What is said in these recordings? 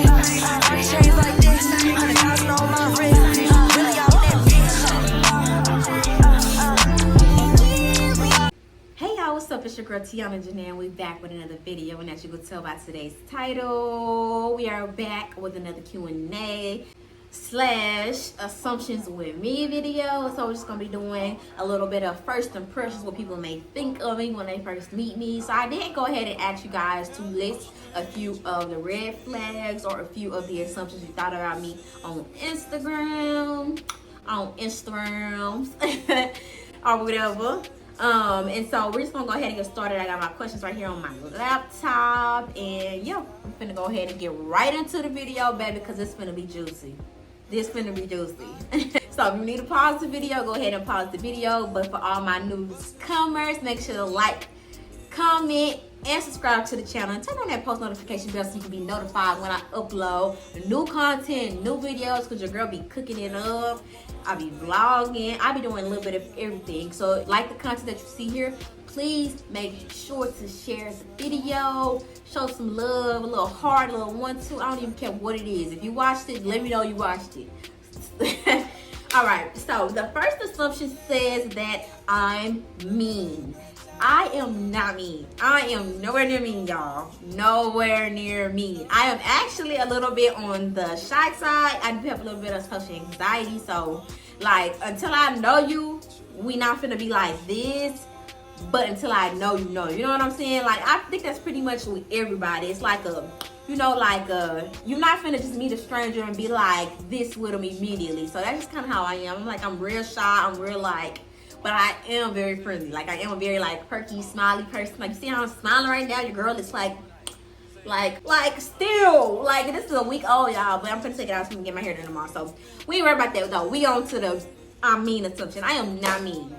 Chains like this, 100,000 on my wrist. Really out that bitch. Hey y'all, what's up? It's your girl Tiana and Janae, and we back with another video. And as you can tell by today's title, we are back with another Q&A slash assumptions with me video. So we're just gonna be doing a little bit of first impressions, what people may think of me when they first meet me. So I did go ahead and ask you guys to list a few of the red flags or a few of the assumptions you thought about me on Instagram or whatever. And so we're just gonna go ahead and get started. I got my questions right here on my laptop, and yeah, I'm finna go ahead and get right into the video, baby, because it's finna be juicy. This finna be juicy. So if you need to pause the video, go ahead and pause the video. But for all my newcomers, make sure to like, comment, and subscribe to the channel, and turn on that post notification bell so you can be notified when I upload new content, new videos, because your girl be cooking it up. I be vlogging, I be doing a little bit of everything. So like the content that you see here, please make sure to share the video, show some love, a little heart, a little 1, 2, I don't even care what it is. If you watched it, let me know you watched it. All right, so the first assumption says that I'm mean. I am not mean. I am nowhere near mean, y'all. Nowhere near mean. I am actually a little bit on the shy side. I do have a little bit of social anxiety. So, like, until I know you, we not finna be like this. But until I know you know. You know what I'm saying? Like, I think that's pretty much with everybody. It's like a, you know, like you're not finna just meet a stranger and be like this with them immediately. So that's just kind of how I am. I'm real shy. I'm real like, but I am very friendly. Like, I am a very like perky, smiley person. Like, you see how I'm smiling right now? Your girl is like still, like, this is a week old, y'all, but I'm gonna take it out so I can get my hair done tomorrow. So we ain't worried about that though. We on to the I'm mean assumption. I am not mean.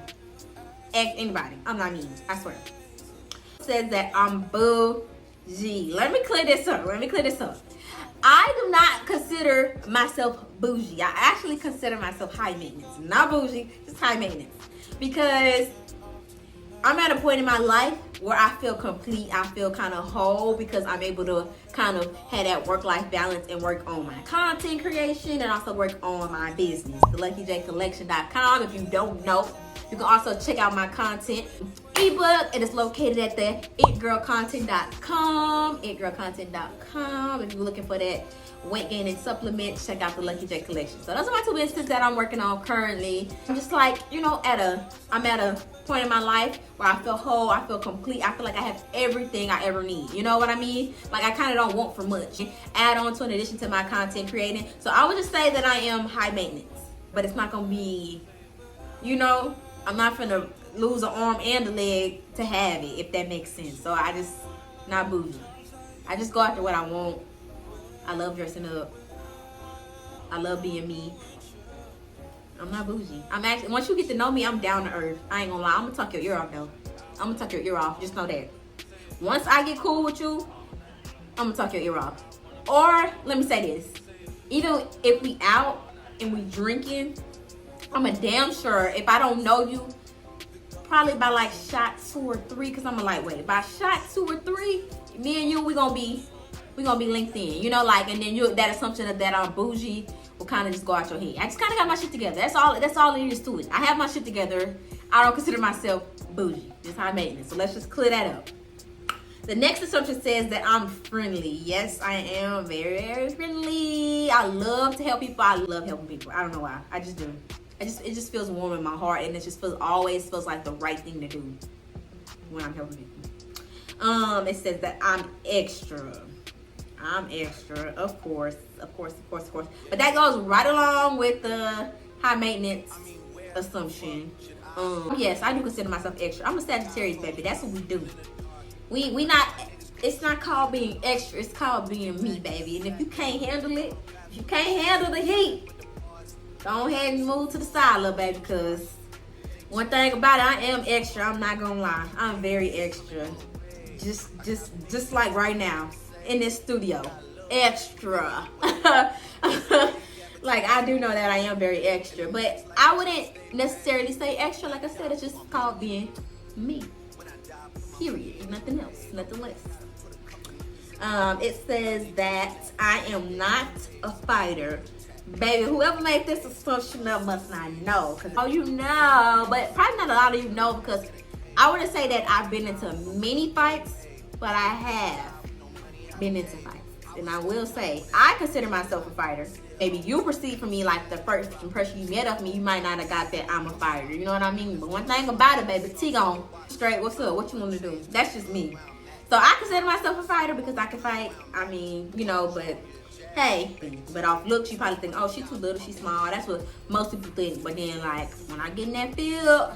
Ask anybody. I'm not mean. I swear. It says that I'm bougie. Let me clear this up. I do not consider myself bougie. I actually consider myself high maintenance. Not bougie, just high maintenance. Because I'm at a point in my life where I feel complete. I feel kind of whole because I'm able to kind of have that work-life balance and work on my content creation and also work on my business. TheLuckyJCollection.com. If you don't know, you can also check out my content ebook. It is located at the itgirlcontent.com. itgirlcontent.com. If you're looking for that weight gaining supplement, check out the Lucky J Collection. So those are my 2 businesses that I'm working on currently. I'm just like, you know, I'm at a point in my life where I feel whole, I feel complete, I feel like I have everything I ever need. You know what I mean? Like, I kind of don't want for much. Add on to in addition to my content creating. So I would just say that I am high maintenance, but it's not gonna be, you know, I'm not gonna lose an arm and a leg to have it, if that makes sense. So I just, not bougie. I just go after what I want. I love dressing up. I love being me. I'm not bougie. I'm actually, once you get to know me, I'm down to earth. I ain't gonna lie. I'm gonna tuck your ear off though. I'm gonna tuck your ear off. Just know that. Once I get cool with you, I'm gonna tuck your ear off. Or let me say this. Even if we out and we drinking, I'm a damn sure if I don't know you, probably by like shot 2 or 3, because I'm a lightweight. By shot 2 or 3, me and you, we gonna be linked in, you know, like, and then that assumption that I'm bougie will kind of just go out your head. I just kind of got my shit together. That's all there is to it. I have my shit together. I don't consider myself bougie. Just high maintenance. So let's just clear that up. The next assumption says that I'm friendly. Yes, I am very, very friendly. I love to help people. I love helping people. I don't know why. I just do. It just feels warm in my heart, and it just always feels like the right thing to do when I'm helping people. It says that I'm extra. I'm extra, of course. But that goes right along with the high maintenance assumption. Yes, I do consider myself extra. I'm a Sagittarius, baby. That's what we do. We not. It's not called being extra. It's called being me, baby. And if you can't handle it, if you can't handle the heat, go ahead and move to the side, little baby. Because one thing about it, I am extra. I'm not gonna lie. I'm very extra. Just like right now. In this studio, extra. Like, I do know that I am very extra, but I wouldn't necessarily say extra. Like I said, it's just called being me. Period. Nothing else, nothing less. It says that I am not a fighter. Baby, whoever made this assumption up must not know. Cause oh, you know, but probably not a lot of you know, because I wouldn't say that I've been into many fights, but I have been into fights. And I will say, I consider myself a fighter. Maybe you perceive from me like the first impression you get of me, you might not have got that I'm a fighter. You know what I mean? But one thing about it, baby, T-gon, straight, what's up? What you want to do? That's just me. So I consider myself a fighter because I can fight. I mean, you know, but hey, but off looks, you probably think, oh, she's too little, she's small. That's what most people think. But then, like, when I get in that field,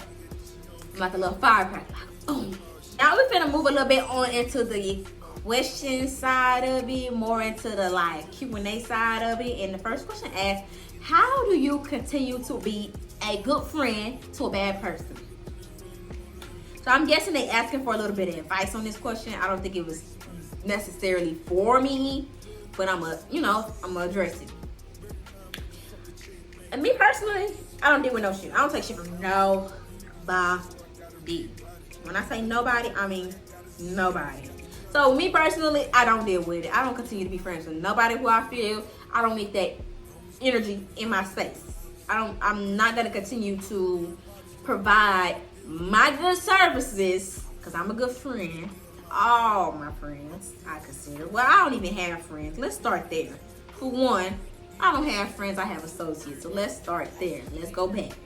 I'm like a little firecracker. Like, boom. Now we're gonna move a little bit on into the question side of it, more into the like Q&A side of it. And the first question asks, how do you continue to be a good friend to a bad person? So I'm guessing they asking for a little bit of advice on this question. I don't think it was necessarily for me, but I'm gonna address it. And me personally, I don't deal with no shit. I don't take shit from nobody. When I say nobody, I mean nobody. So me personally, I don't deal with it. I don't continue to be friends with nobody who I feel I don't need that energy in my space. I'm not gonna continue to provide my good services because I'm a good friend. All my friends I consider. Well, I don't even have friends. Let's start there. For one, I don't have friends, I have associates. So let's start there. Let's go back.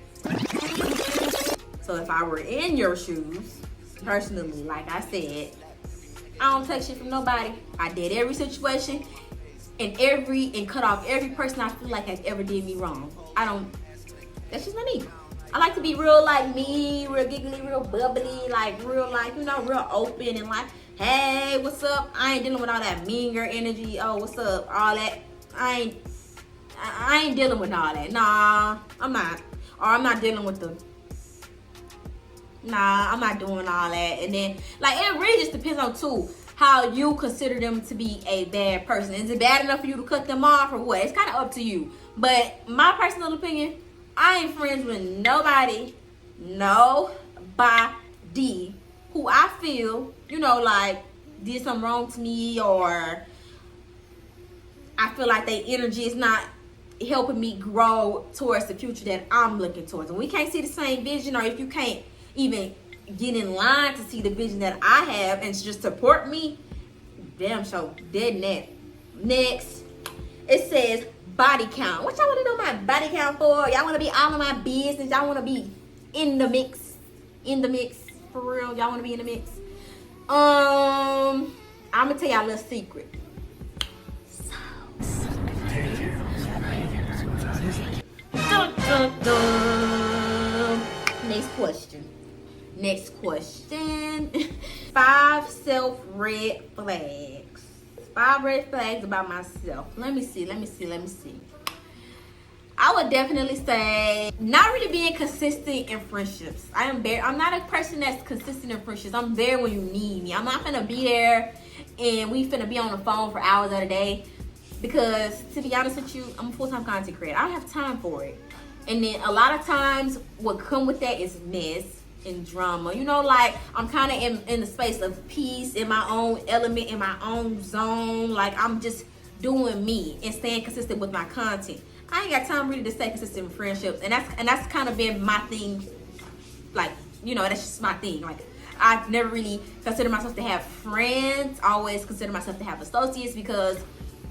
So if I were in your shoes, personally, like I said, I don't take shit from nobody. I did every situation and cut off every person I feel like has ever did me wrong. That's just not me. I like to be real like me, real giggly, real bubbly, like real like, real open and like, hey, what's up? I ain't dealing with all that mean girl energy. Oh, what's up? All that. I ain't dealing with all that. Nah, I'm not. Or I'm not dealing with I'm not doing all that. And then, like, it really just depends on, too, how you consider them to be a bad person. Is it bad enough for you to cut them off or what? It's kind of up to you. But my personal opinion, I ain't friends with nobody who I feel, like, did something wrong to me, or I feel like their energy is not helping me grow towards the future that I'm looking towards. And we can't see the same vision, or if you can't even get in line to see the vision that I have and just support me, damn sure dead net. Next, it says body count. What y'all want to know my body count for? Y'all want to be all in my business? Y'all want to be in the mix? For real? Y'all want to be in the mix? I'm gonna tell y'all a little secret. Dun, dun, dun. Next question. 5 red flags. 5 red flags about myself. Let me see. I would definitely say not really being consistent in friendships. I'm not a person that's consistent in friendships. I'm there when you need me. I'm not gonna be there and we finna be on the phone for hours of the day, because to be honest with you, I'm a full-time content creator. I don't have time for it. And then a lot of times what come with that is mess and drama. Like I'm kind of in the space of peace, in my own element, in my own zone. Like I'm just doing me and staying consistent with my content. I ain't got time really to stay consistent with friendships, and that's kind of been my thing. Like, that's just my thing. Like I've never really considered myself to have friends. I always consider myself to have associates, because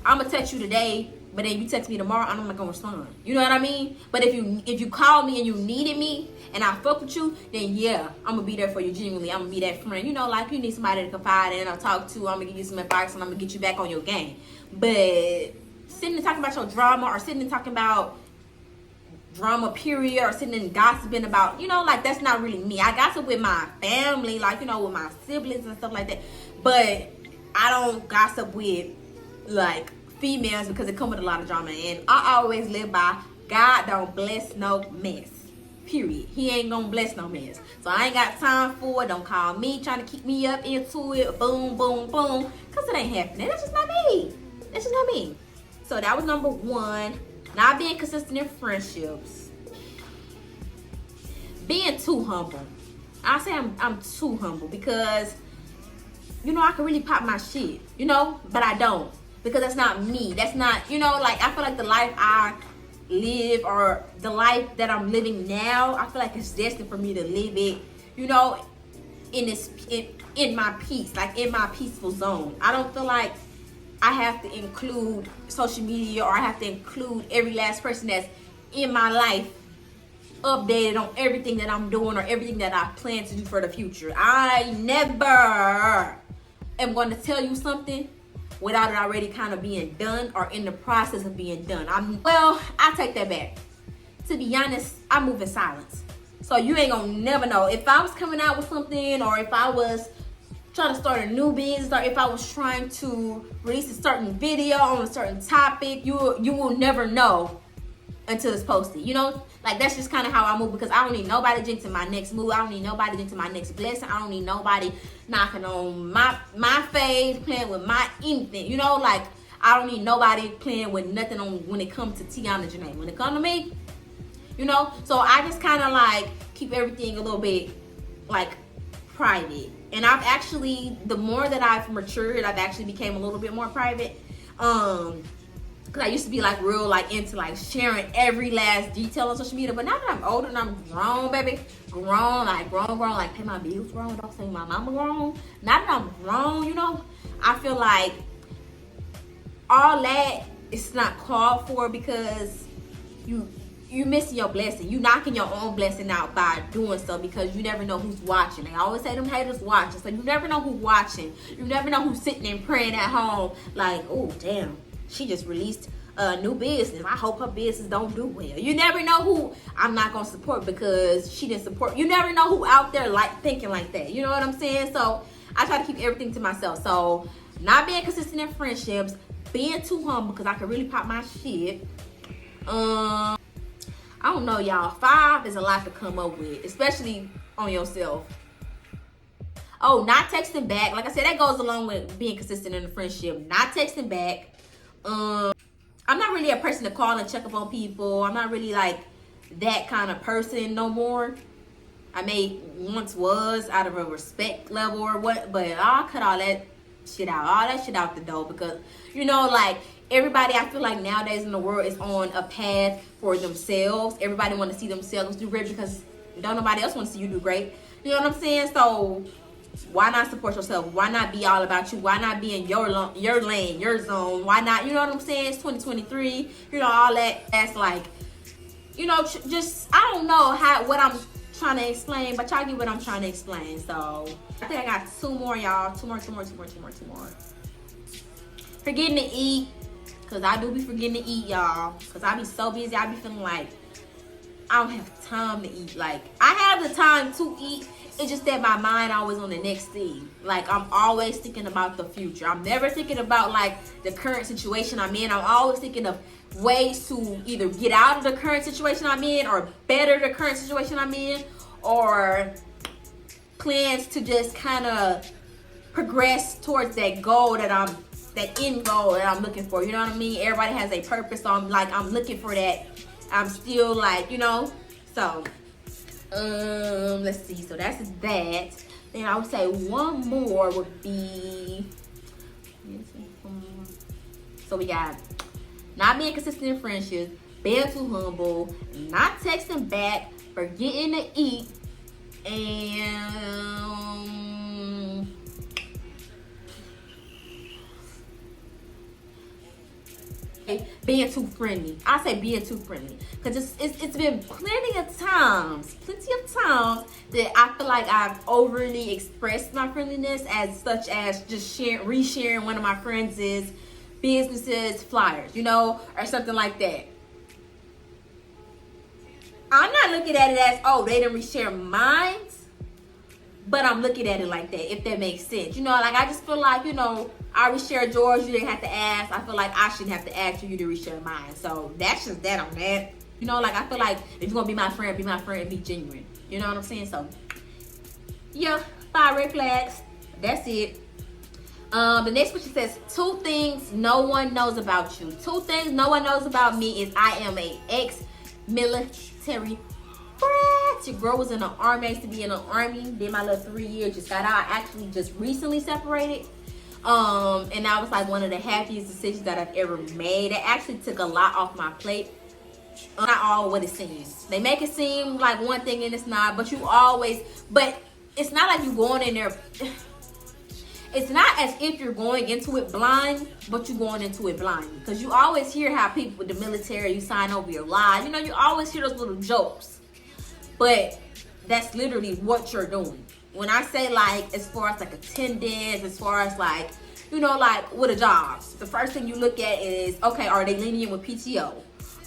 I'm gonna text you today, but then you text me tomorrow, I'm not gonna respond. You know what I mean? But if you call me and you needed me and I fuck with you, then yeah, I'm gonna be there for you genuinely. I'm gonna be that friend. Like you need somebody to confide in or talk to. I'm gonna give you some advice and I'm gonna get you back on your game. But sitting and talking about your drama, or sitting and talking about drama period, or sitting and gossiping about, like that's not really me. I gossip with my family, like, with my siblings and stuff like that. But I don't gossip with like females, because it come with a lot of drama. And I always live by God don't bless no mess. Period. He ain't gonna bless no mess. So I ain't got time for it. Don't call me trying to keep me up into it. Boom, boom, boom. Because it ain't happening. That's just not me. So that was number 1. Not being consistent in friendships. Being too humble. I say I'm too humble, because you know, I can really pop my shit, you know, but I don't, because that's not me. That's not, you know, like, I feel like the life I live, or the life that I'm living now, I feel like it's destined for me to live it, you know, in my peace, like in my peaceful zone. I don't feel like I have to include social media, or I have to include every last person that's in my life updated on everything that I'm doing or everything that I plan to do for the future. I never am going to tell you something without it already kind of being done or in the process of being done. I take that back. To be honest, I move in silence. So you ain't gonna never know. If I was coming out with something, or if I was trying to start a new business, or if I was trying to release a certain video on a certain topic, you will never know until it's posted, you know? Like, that's just kind of how I move, because I don't need nobody jinxing my next move. I don't need nobody jinxing my next blessing. I don't need nobody knocking on my face, playing with my anything, you know? Like, I don't need nobody playing with nothing on when it comes to Tiana Janae. When it comes to me, you know? So I just kind of like keep everything a little bit like private. And I've actually, the more that I've matured, I've actually became a little bit more private. Cause I used to be like real like into like sharing every last detail on social media. But now that I'm older and I'm grown, baby, grown, like pay my bills grown, don't say my mama grown. Now that I'm grown, you know, I feel like all that is not called for, because you missing your blessing. You knocking your own blessing out by doing so, because you never know who's watching. They always say them haters watching. So you never know who's watching. You never know who's sitting and praying at home like, oh damn, she just released a new business. I hope her business don't do well. You never know who I'm not gonna support because she didn't support. You never know who out there like thinking like that. You know what I'm saying? So I try to keep everything to myself. So not being consistent in friendships, being too humble because I can really pop my shit. I don't know, y'all. 5 is a lot to come up with, especially on yourself. Oh, not texting back. Like I said, that goes along with being consistent in a friendship. Not texting back. I'm not really a person to call and check up on people. I'm not really like that kind of person no more. I may once was out of a respect level or what, but I'll cut all that shit out the door, because you know, like everybody, I feel like nowadays in the world is on a path for themselves. Everybody want to see themselves do great because don't nobody else want to see you do great. You know what I'm saying? So why not support yourself? Why not be all about you? Why not be in your lane, your zone? Why not? You know what I'm saying? It's 2023. You know, all that. That's like, you know, just I don't know what I'm trying to explain, but y'all get what I'm trying to explain. So I think I got 2 more, y'all. Two more. Forgetting to eat, because I do be forgetting to eat, y'all. Because I be so busy. I be feeling like I don't have time to eat. Like, I have the time to eat. It's just that my mind always on the next thing. Like, I'm always thinking about the future. I'm never thinking about like the current situation I'm in. I'm always thinking of ways to either get out of the current situation I'm in, or better the current situation I'm in, or plans to just kind of progress towards that goal that end goal that I'm looking for. You know what I mean? Everybody has a purpose, so I'm looking for that. I'm still like, you know, so let's see. So that's that. Then I would say one more would be, so we got not being consistent in friendships, being too humble, not texting back, forgetting to eat, and being too friendly. I say being too friendly because it's been plenty of times that I feel like I've overly expressed my friendliness, as such as just resharing one of my friends' businesses flyers, you know, or something like that. I'm not looking at it as, oh, they didn't reshare mine, but I'm looking at it like that, if that makes sense. You know, like I just feel like, you know, I reshared yours, you didn't have to ask. I feel like I shouldn't have to ask you to reshare mine. So that's just that on that. You know, like I feel like if you're gonna be my friend, be genuine. You know what I'm saying? So yeah, 5 red flags. That's it. The next question says 2 things no one knows about you. 2 things no one knows about me is I am a ex-military brat. sense. Your girl was in the army. I used to be in the army. Did my little 3 years. Just got out. Actually, just recently separated. And that was like one of the happiest decisions that I've ever made. It actually took a lot off my plate. Not all what it seems. They make it seem like one thing and it's not. But it's not like you going in there. It's not as if you're going into it blind, but you're going into it blind. Because you always hear how people with the military, you sign over your lives. You know, you always hear those little jokes. But that's literally what you're doing. When I say, like, as far as like attendance, as far as like, you know, like with a job, the first thing you look at is, okay, are they lenient with PTO?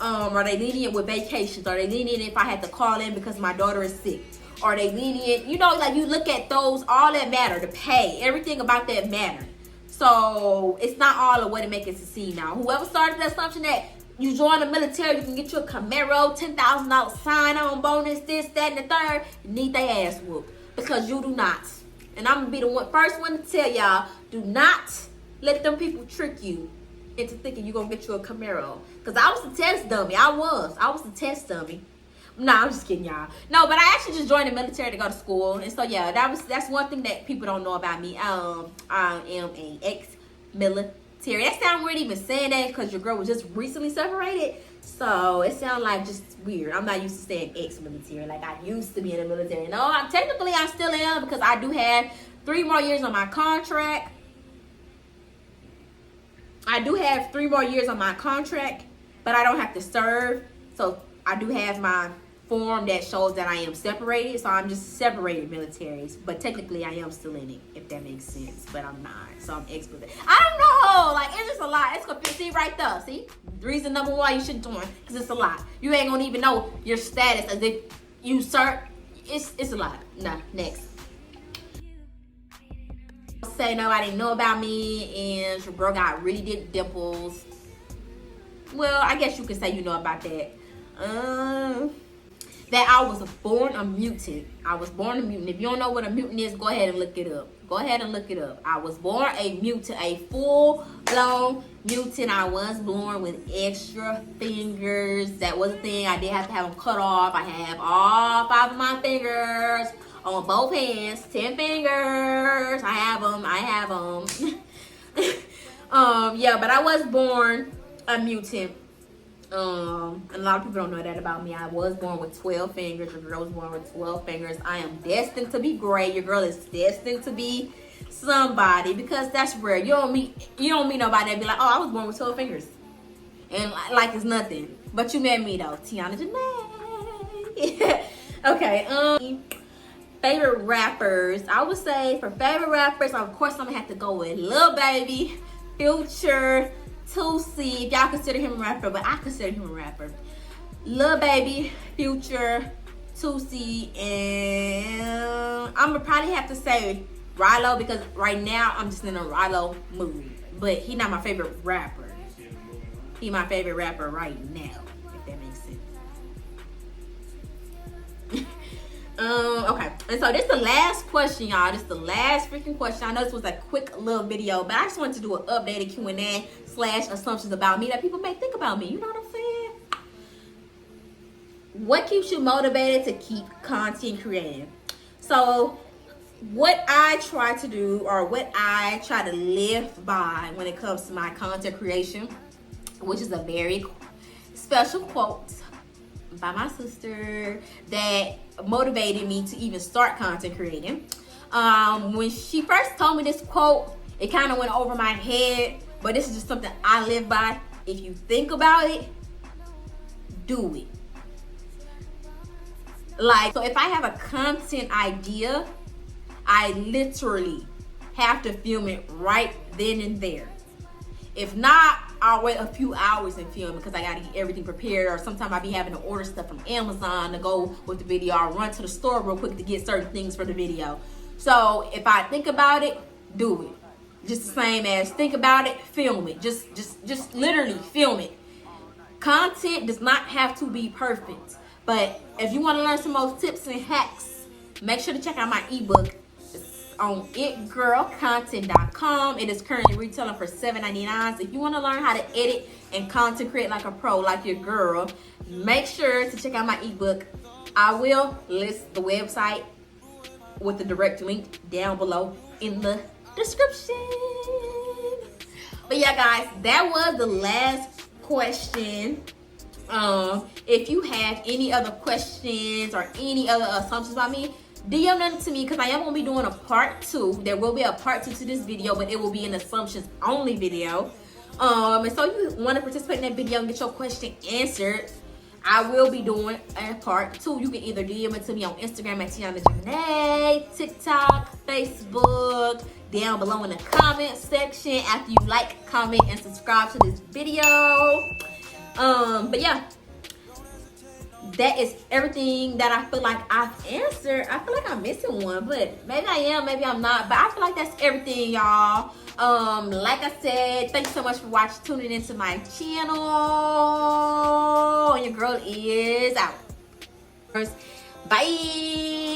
Are they lenient with vacations? Are they lenient if I had to call in because my daughter is sick? Are they lenient? You know, like you look at those, all that matter, the pay, everything about that matter. So it's not all of what it makes it seem now. Whoever started the assumption that you join the military, you can get you a Camaro, $10,000 sign-on bonus, this, that, and the third, you need their ass whooped. Because you do not. And I'm going to be the first one to tell y'all, do not let them people trick you into thinking you're going to get you a Camaro. Because I was the test dummy. I was the test dummy. Nah, I'm just kidding, y'all. No, but I actually just joined the military to go to school. And so, yeah, that's one thing that people don't know about me. I am an ex-military. That sounds weird even saying that because your girl was just recently separated. So, it sounds like just weird. I'm not used to saying ex-military like I used to be in the military. No, I still am because I do have 3 more years on my contract. I do have 3 more years on my contract, but I don't have to serve. So, I do have my form that shows that I am separated, so I'm just separated militaries, but technically I am still in it, if that makes sense, but I'm not, so I'm ex-military. I don't know, like, it's just a lot. It's confusing. See right there, see? Reason number 1 you shouldn't join, because it's a lot. You ain't gonna even know your status as if you serve. It's a lot. Nah, next. Say nobody know about me, and your girl got really deep dimples. Well, I guess you could say you know about that. That I was born a mutant. I was born a mutant. If you don't know what a mutant is, go ahead and look it up. Go ahead and look it up. I was born a mutant, a full-blown mutant. I was born with extra fingers. That was a thing. I did have to have them cut off. I have all 5 of my fingers on both hands. 10 fingers. I have them. Yeah, but I was born a mutant. And a lot of people don't know that about me. I was born with 12 fingers. Your girl was born with 12 fingers. I am destined to be great. Your girl is destined to be somebody because that's rare. You don't meet nobody that be like, oh, I was born with 12 fingers. And like it's nothing. But you met me though. Tiana, Janae. Okay, favorite rappers. I would say for favorite rappers, of course I'm gonna have to go with Lil Baby, Future, 2C, if y'all consider him a rapper, but I consider him a rapper. Lil Baby, Future, 2C, and I'm gonna probably have to say Rilo because right now I'm just in a Rilo mood. But he not my favorite rapper. He my favorite rapper right now, if that makes sense. Okay, and so this is the last question, y'all. This is the last freaking question. I know this was a quick little video, but I just wanted to do an updated Q&A / assumptions about me that people may think about me. You know what I'm saying? What keeps you motivated to keep content creating? So what I try to do, or what I try to live by when it comes to my content creation, which is a very special quote by my sister that motivated me to even start content creating. When she first told me this quote, it kind of went over my head, but this is just something I live by. If you think about it, do it. Like, so if I have a content idea, I literally have to film it right then and there. If not, I'll wait a few hours and film because I gotta get everything prepared, or sometimes I'll be having to order stuff from Amazon to go with the video. I'll run to the store real quick to get certain things for the video. So if I think about it, do it. Just the same as think about it, film it. Just literally film it. Content does not have to be perfect. But if you want to learn some more tips and hacks, make sure to check out my ebook. It's on itgirlcontent.com. It is currently retailing for $7.99. So if you want to learn how to edit and content create like a pro, like your girl, make sure to check out my ebook. I will list the website with the direct link down below in the description. But yeah, guys, that was the last question. If you have any other questions or any other assumptions about me, DM them to me, because I am going to be doing a part 2. There will be a part 2 to this video, but it will be an assumptions only video. And so if you want to participate in that video and get your question answered, I will be doing a part 2. You can either DM it to me on Instagram at Tiana Janae, TikTok, Facebook, down below in the comment section after you like, comment, and subscribe to this video. But yeah, that is everything that I feel like I've answered. I feel like I'm missing one, but maybe I am, maybe I'm not. But I feel like that's everything, y'all. Like I said, thanks so much for tuning into my channel. Your girl is out. Bye.